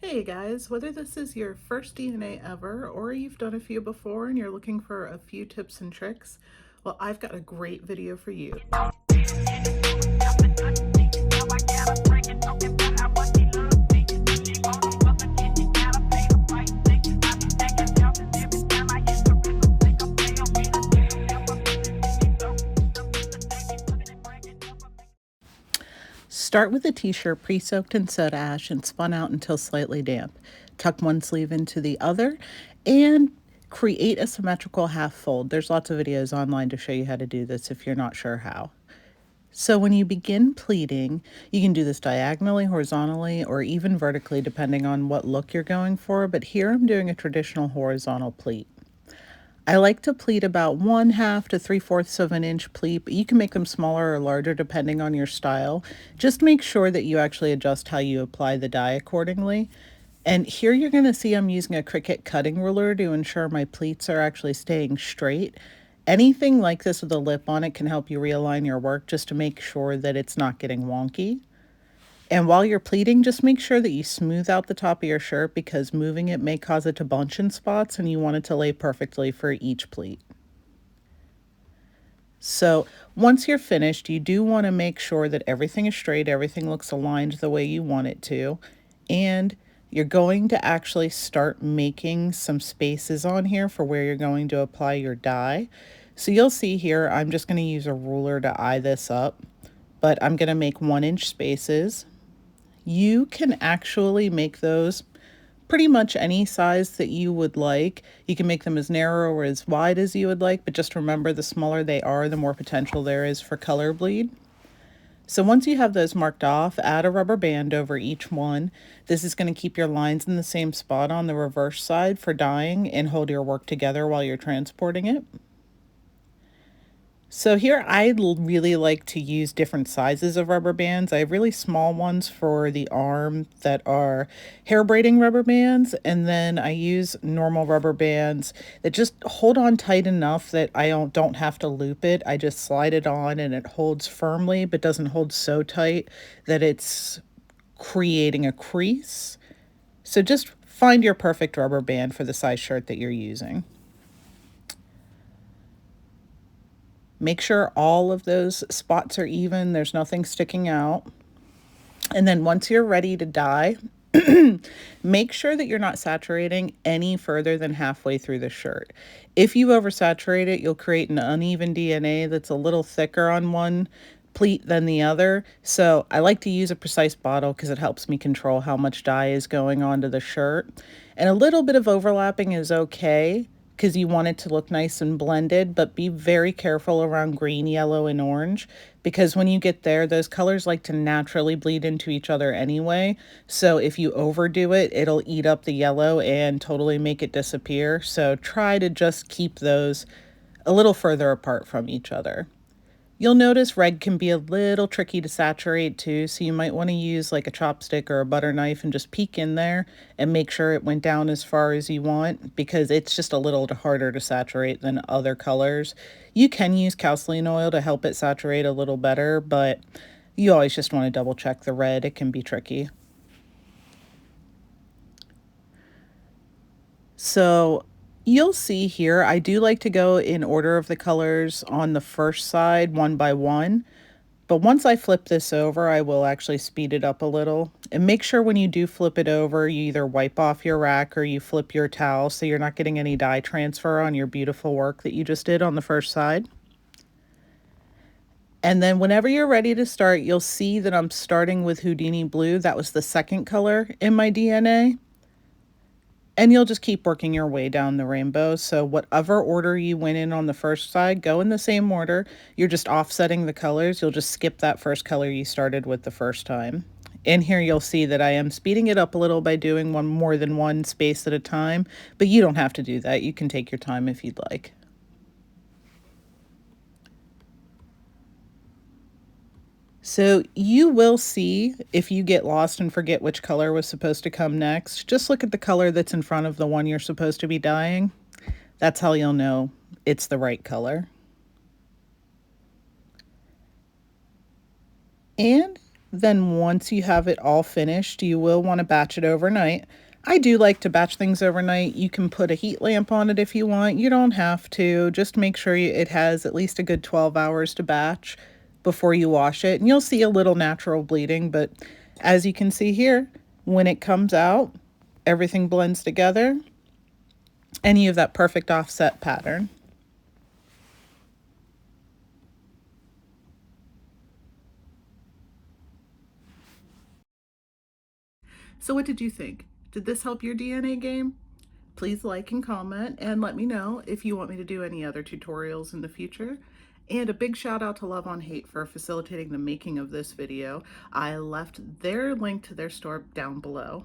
Hey guys, whether this is your first DNA ever or you've done a few before and you're looking for a few tips and tricks, well, I've got a great video for you. Start with a t-shirt pre-soaked in soda ash and spun out until slightly damp. Tuck one sleeve into the other and create a symmetrical half fold. There's lots of videos online to show you how to do this if you're not sure how. So when you begin pleating, you can do this diagonally, horizontally, or even vertically depending on what look you're going for, but here I'm doing a traditional horizontal pleat. I like to pleat about 1/2 to 3/4 of an inch pleat, but you can make them smaller or larger depending on your style. Just make sure that you actually adjust how you apply the dye accordingly. And here you're going to see I'm using a Cricut cutting ruler to ensure my pleats are actually staying straight. Anything like this with a lip on it can help you realign your work just to make sure that it's not getting wonky. And while you're pleating, just make sure that you smooth out the top of your shirt because moving it may cause it to bunch in spots and you want it to lay perfectly for each pleat. So once you're finished, you do want to make sure that everything is straight, everything looks aligned the way you want it to, and you're going to actually start making some spaces on here for where you're going to apply your dye. So you'll see here, I'm just going to use a ruler to eye this up, but I'm going to make 1-inch spaces. You can actually make those pretty much any size that you would like. You can make them as narrow or as wide as you would like, but just remember the smaller they are, the more potential there is for color bleed. So once you have those marked off, add a rubber band over each one. This is going to keep your lines in the same spot on the reverse side for dyeing and hold your work together while you're transporting it. So here I really like to use different sizes of rubber bands. I have really small ones for the arm that are hair braiding rubber bands, and then I use normal rubber bands that just hold on tight enough that I don't have to loop it. I just slide it on and it holds firmly but doesn't hold so tight that it's creating a crease. So just find your perfect rubber band for the size shirt that you're using. Make sure all of those spots are even, there's nothing sticking out. And then once you're ready to dye, make sure that you're not saturating any further than halfway through the shirt. If you oversaturate it, you'll create an uneven DNA that's a little thicker on one pleat than the other. So I like to use a precise bottle because it helps me control how much dye is going onto the shirt. And a little bit of overlapping is okay because you want it to look nice and blended, but be very careful around green, yellow, and orange because when you get there, those colors like to naturally bleed into each other anyway. So if you overdo it, it'll eat up the yellow and totally make it disappear. So try to just keep those a little further apart from each other. You'll notice red can be a little tricky to saturate too, so you might want to use like a chopstick or a butter knife and just peek in there and make sure it went down as far as you want because it's just a little harder to saturate than other colors. You can use counseling oil to help it saturate a little better, but you always just want to double check the red. It can be tricky. So you'll see here, I do like to go in order of the colors on the first side, one by one. But once I flip this over, I will actually speed it up a little. And make sure when you do flip it over, you either wipe off your rack or you flip your towel so you're not getting any dye transfer on your beautiful work that you just did on the first side. And then whenever you're ready to start, you'll see that I'm starting with Houdini Blue. That was the second color in my DNA. And you'll just keep working your way down the rainbow. So whatever order you went in on the first side, go in the same order. You're just offsetting the colors. You'll just skip that first color you started with the first time. In here, you'll see that I am speeding it up a little by doing more than one space at a time, but you don't have to do that. You can take your time if you'd like. So you will see if you get lost and forget which color was supposed to come next, just look at the color that's in front of the one you're supposed to be dyeing. That's how you'll know it's the right color. And Then once you have it all finished, you will want to batch it overnight. I do like to batch things overnight. You can put a heat lamp on it if you want. You don't have to. Just make sure it has at least a good 12 hours to batch before you wash it. And you'll see a little natural bleeding, but as you can see here, when it comes out, everything blends together and you have that perfect offset pattern. So what did you think? Did this help your DNA game? Please like and comment and let me know if you want me to do any other tutorials in the future. And a big shout out to Love on Haight for facilitating the making of this video. I left their link to their store down below.